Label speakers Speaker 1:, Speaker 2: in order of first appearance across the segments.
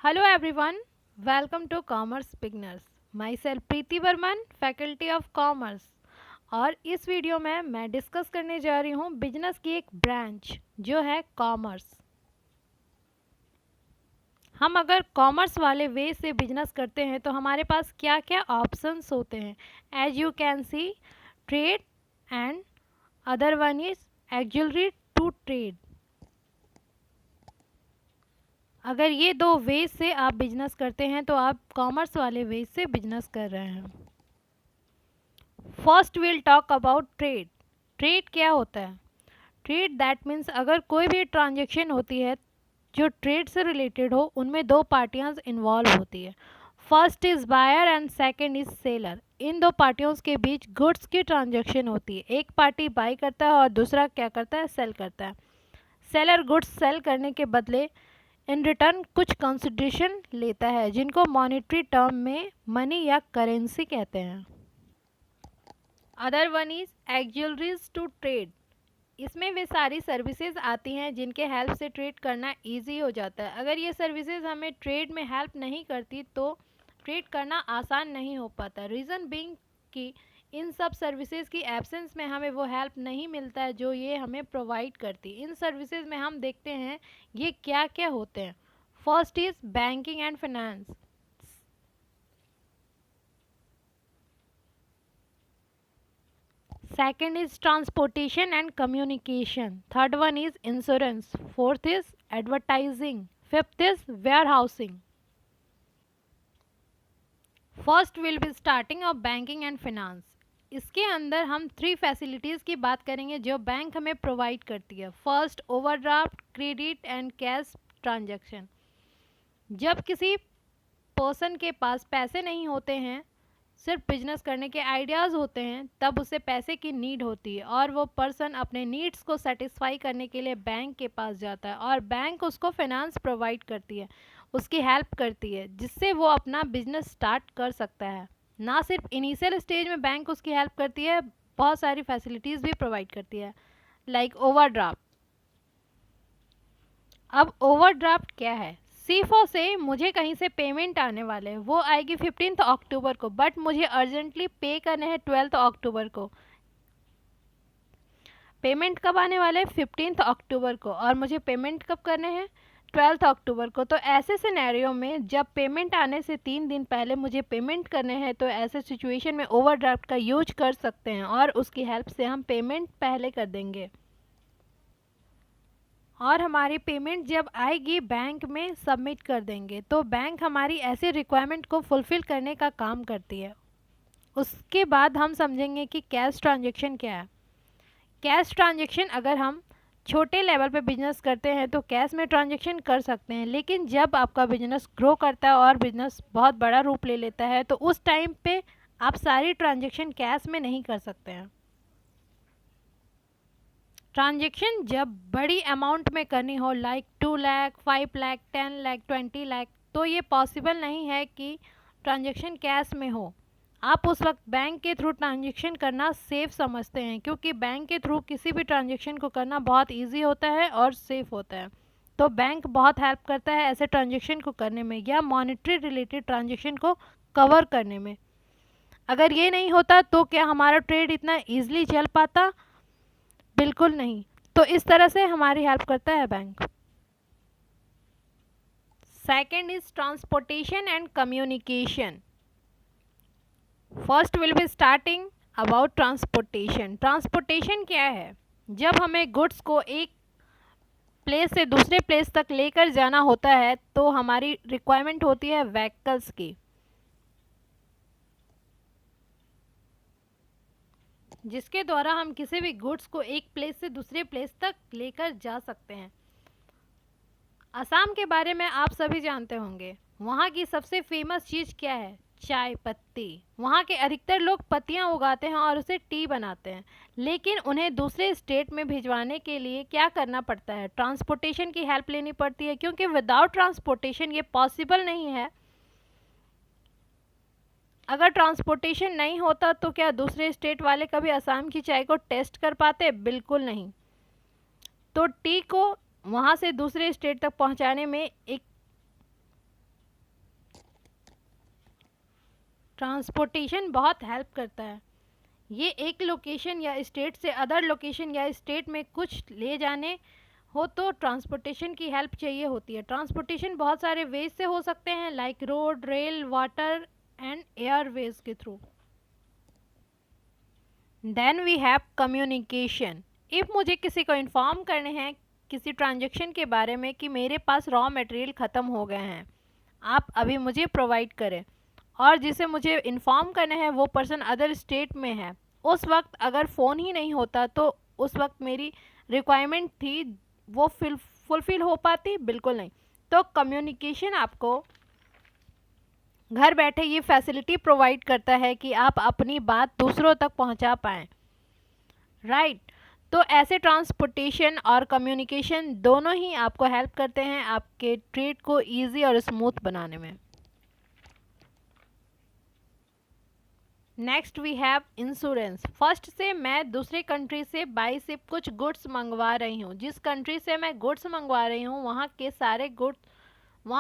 Speaker 1: Hello everyone, welcome to Commerce Beginners. Myself Preeti Varman, faculty of commerce. और इस video में मैं डिस्कस करने जा रही हूँ बिजनेस की एक ब्रांच जो है कॉमर्स। हम अगर कॉमर्स वाले वे से बिजनेस करते हैं तो हमारे पास क्या क्या ऑप्शंस होते हैं। As you can see, trade and other one is auxiliary to trade. अगर ये दो वे से आप बिजनेस करते हैं तो आप कॉमर्स वाले वे से बिजनेस कर रहे हैं। First will talk about trade. Trade क्या होता है? ट्रेड दैट मीन्स अगर कोई भी ट्रांजेक्शन होती है जो ट्रेड से रिलेटेड हो, उनमें दो पार्टियां इन्वॉल्व होती है। First is buyer and second is seller. इन दो पार्टियों के बीच गुड्स की ट्रांजेक्शन होती है। एक पार्टी बाई करता है और दूसरा क्या करता है? सेल करता है। सेलर गुड्स सेल करने के बदले इन रिटर्न कुछ कंसिडरेशन लेता है जिनको मॉनेटरी टर्म में मनी या करेंसी कहते हैं। Other one is auxiliaries to trade. इसमें वे सारी सर्विसेज आती हैं जिनके हेल्प से ट्रेड करना इजी हो जाता है। अगर ये सर्विसेज हमें ट्रेड में हेल्प नहीं करती तो ट्रेड करना आसान नहीं हो पाता। रीज़न बीइंग कि इन सब सर्विसेज की एब्सेंस में हमें वो हेल्प नहीं मिलता है जो ये हमें प्रोवाइड करती। इन सर्विसेज में हम देखते हैं ये क्या क्या होते हैं। First is banking and finance. Second is transportation and communication. Third one is insurance. Fourth is advertising. Fifth is warehousing. First will be starting of banking and finance. इसके अंदर हम 3 फैसिलिटीज़ की बात करेंगे जो बैंक हमें प्रोवाइड करती है। First, overdraft, credit and cash transaction. जब किसी पर्सन के पास पैसे नहीं होते हैं, सिर्फ बिजनेस करने के आइडियाज़ होते हैं, तब उसे पैसे की नीड होती है और वो पर्सन अपने नीड्स को सेटिस्फाई करने के लिए बैंक के पास जाता है और बैंक उसको फाइनेंस प्रोवाइड करती है, उसकी हेल्प करती है, जिससे वो अपना बिजनेस स्टार्ट कर सकता है। ना सिर्फ इनिशियल स्टेज में बैंक उसकी हेल्प करती है, बहुत सारी फैसिलिटीज़ भी प्रोवाइड करती है, लाइक ओवरड्राफ्ट। अब ओवरड्राफ्ट क्या है? सीफो से मुझे कहीं से पेमेंट आने वाले हैं, वो आएगी 15 अक्टूबर को, बट मुझे अर्जेंटली पे करने हैं 12 अक्टूबर को। पेमेंट कब आने वाले हैं? 15 अक्टूबर को। और मुझे पेमेंट कब करने हैं? 12 अक्टूबर को। तो ऐसे सिनेरियो में जब पेमेंट आने से 3 दिन पहले मुझे पेमेंट करने हैं तो ऐसे सिचुएशन में ओवरड्राफ्ट का यूज कर सकते हैं और उसकी हेल्प से हम पेमेंट पहले कर देंगे और हमारी पेमेंट जब आएगी बैंक में सबमिट कर देंगे। तो बैंक हमारी ऐसे रिक्वायरमेंट को फुलफ़िल करने का काम करती है। उसके बाद हम समझेंगे कि कैश ट्रांजैक्शन क्या है। कैश ट्रांजैक्शन अगर हम छोटे लेवल पे बिजनेस करते हैं तो कैश में ट्रांजैक्शन कर सकते हैं, लेकिन जब आपका बिजनेस ग्रो करता है और बिजनेस बहुत बड़ा रूप ले लेता है तो उस टाइम पे आप सारी ट्रांजैक्शन कैश में नहीं कर सकते हैं। ट्रांजैक्शन जब बड़ी अमाउंट में करनी हो, लाइक 2 लाख, 5 लाख, 10 लाख, 20 लाख, तो ये पॉसिबल नहीं है कि ट्रांजैक्शन कैश में हो। आप उस वक्त बैंक के थ्रू ट्रांजैक्शन करना सेफ़ समझते हैं, क्योंकि बैंक के थ्रू किसी भी ट्रांजैक्शन को करना बहुत इजी होता है और सेफ़ होता है। तो बैंक बहुत हेल्प करता है ऐसे ट्रांजैक्शन को करने में या मॉनेटरी रिलेटेड ट्रांजैक्शन को कवर करने में। अगर ये नहीं होता तो क्या हमारा ट्रेड इतना ईजिली चल पाता? बिल्कुल नहीं। तो इस तरह से हमारी हेल्प करता है bank. Second is transportation and communication. First will be starting about transportation. Transportation क्या है? जब हमें गुड्स को एक प्लेस से दूसरे प्लेस तक लेकर जाना होता है तो हमारी रिक्वायरमेंट होती है व्हीकल्स की, जिसके द्वारा हम किसी भी गुड्स को एक प्लेस से दूसरे प्लेस तक लेकर जा सकते हैं। असम के बारे में आप सभी जानते होंगे। वहाँ की सबसे फेमस चीज़ क्या है? चाय पत्ती। वहाँ के अधिकतर लोग पत्तियाँ उगाते हैं और उसे टी बनाते हैं, लेकिन उन्हें दूसरे स्टेट में भिजवाने के लिए क्या करना पड़ता है? ट्रांसपोर्टेशन की हेल्प लेनी पड़ती है, क्योंकि विदाउट ट्रांसपोर्टेशन ये पॉसिबल नहीं है। अगर ट्रांसपोर्टेशन नहीं होता तो क्या दूसरे स्टेट वाले कभी असम की चाय को टेस्ट कर पाते? बिल्कुल नहीं। तो टी को वहाँ से दूसरे स्टेट तक पहुँचाने में एक ट्रांसपोर्टेशन बहुत हेल्प करता है। ये एक लोकेशन या स्टेट से अदर लोकेशन या स्टेट में कुछ ले जाने हो तो ट्रांसपोर्टेशन की हेल्प चाहिए होती है। ट्रांसपोर्टेशन बहुत सारे वेज से हो सकते हैं, like road, rail, water and airways के through. Then we have communication. If मुझे किसी को इन्फॉर्म करने हैं किसी ट्रांजेक्शन के बारे में कि मेरे पास रॉ मटेरियल ख़त्म हो गए हैं, आप अभी मुझे प्रोवाइड करें, और जिसे मुझे इन्फॉर्म करना है वो पर्सन अदर स्टेट में है, उस वक्त अगर फ़ोन ही नहीं होता तो उस वक्त मेरी रिक्वायरमेंट थी वो फुलफ़िल हो पाती? बिल्कुल नहीं। तो कम्युनिकेशन आपको घर बैठे ये फैसिलिटी प्रोवाइड करता है कि आप अपनी बात दूसरों तक पहुंचा पाएँ, राइट। तो ऐसे ट्रांसपोर्टेशन और कम्युनिकेशन दोनों ही आपको हेल्प करते हैं आपके ट्रेड को ईजी और स्मूथ बनाने में। Next we have insurance. First से मैं दूसरे कंट्री से बाई शिप कुछ गुड्स मंगवा रही हूँ। जिस कंट्री से मैं गुड्स मंगवा रही हूँ वहाँ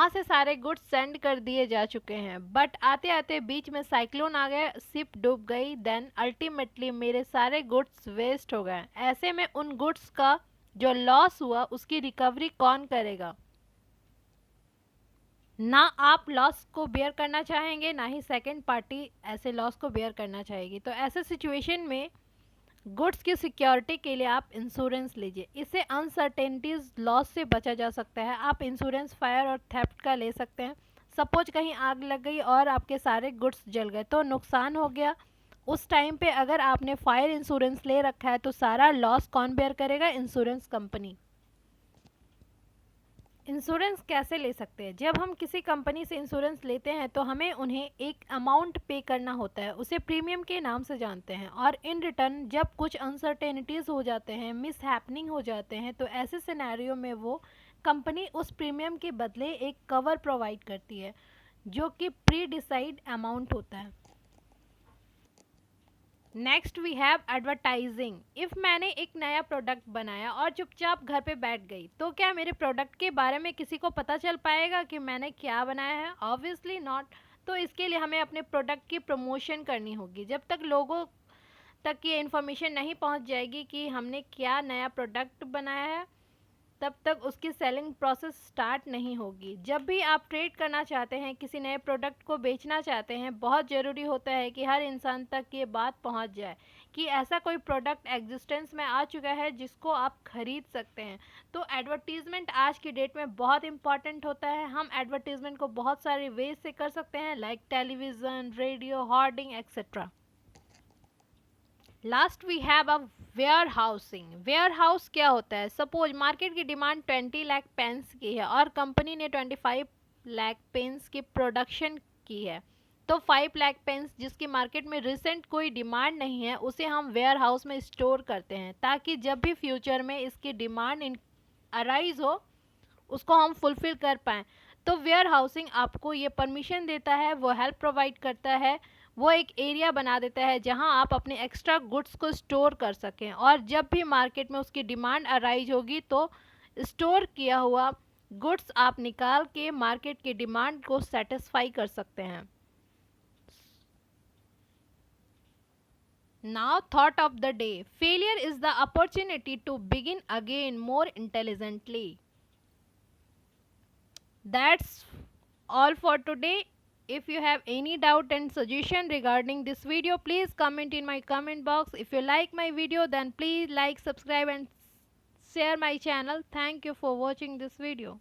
Speaker 1: से सारे गुड्स सेंड कर दिए जा चुके हैं, बट आते आते बीच में साइक्लोन आ गया, शिप डूब गई, देन अल्टीमेटली मेरे सारे गुड्स वेस्ट हो गए। ऐसे में उन गुड्स का जो लॉस हुआ उसकी रिकवरी कौन करेगा? ना आप लॉस को बेयर करना चाहेंगे, ना ही सेकंड पार्टी ऐसे लॉस को बेयर करना चाहेगी। तो ऐसे सिचुएशन में गुड्स की सिक्योरिटी के लिए आप इंश्योरेंस लीजिए। इससे अनसर्टेनिटीज लॉस से बचा जा सकता है। आप इंश्योरेंस फायर और थेफ्ट का ले सकते हैं। सपोज कहीं आग लग गई और आपके सारे गुड्स जल गए तो नुकसान हो गया। उस टाइम पे अगर आपने फायर इंश्योरेंस ले रखा है तो सारा लॉस कौन बेयर करेगा? Insurance company. इंश्योरेंस कैसे ले सकते हैं? जब हम किसी कंपनी से इंश्योरेंस लेते हैं तो हमें उन्हें एक अमाउंट पे करना होता है, उसे प्रीमियम के नाम से जानते हैं, और इन रिटर्न जब कुछ अनसर्टेनिटीज़ हो जाते हैं, मिस हैपनिंग हो जाते हैं, तो ऐसे सिनेरियो में वो कंपनी उस प्रीमियम के बदले एक कवर प्रोवाइड करती है जो कि प्री डिसाइड अमाउंट होता है। Next we have advertising. If मैंने एक नया प्रोडक्ट बनाया और चुपचाप घर पे बैठ गई तो क्या मेरे प्रोडक्ट के बारे में किसी को पता चल पाएगा कि मैंने क्या बनाया है? Obviously not. तो इसके लिए हमें अपने प्रोडक्ट की प्रमोशन करनी होगी। जब तक लोगों तक ये इन्फॉर्मेशन नहीं पहुंच जाएगी कि हमने क्या नया प्रोडक्ट बनाया है, तब तक उसकी सेलिंग प्रोसेस स्टार्ट नहीं होगी। जब भी आप ट्रेड करना चाहते हैं, किसी नए प्रोडक्ट को बेचना चाहते हैं, बहुत ज़रूरी होता है कि हर इंसान तक ये बात पहुंच जाए कि ऐसा कोई प्रोडक्ट एग्जिस्टेंस में आ चुका है जिसको आप खरीद सकते हैं। तो एडवर्टीज़मेंट आज की डेट में बहुत इंपॉर्टेंट होता है। हम एडवर्टीज़मेंट को बहुत सारे वेज से कर सकते हैं, like television, radio, hoarding etcetera. Last we have a warehousing. Warehouse क्या होता है? सपोज मार्केट की डिमांड 20 लाख पेन्स की है और कंपनी ने 25 लाख पेन्स की प्रोडक्शन की है, तो 5 लाख पेन्स जिसकी मार्केट में रिसेंट कोई डिमांड नहीं है उसे हम वेयर हाउस में स्टोर करते हैं ताकि जब भी फ्यूचर में इसकी डिमांड अराइज हो उसको हम फुलफिल कर पाएँ। तो वेयर हाउसिंग आपको ये परमिशन देता है, वो हेल्प प्रोवाइड करता है, वो एक एरिया बना देता है जहां आप अपने एक्स्ट्रा गुड्स को स्टोर कर सकें, और जब भी मार्केट में उसकी डिमांड अराइज होगी तो स्टोर किया हुआ गुड्स आप निकाल के मार्केट की डिमांड को सेटिस्फाई कर सकते हैं। Now thought of the day. Failure is the opportunity to begin again more intelligently. That's all for today. If you have any doubt and suggestion regarding this video, please comment in my comment box. If you like my video, then please like, subscribe and share my channel. Thank you for watching this video.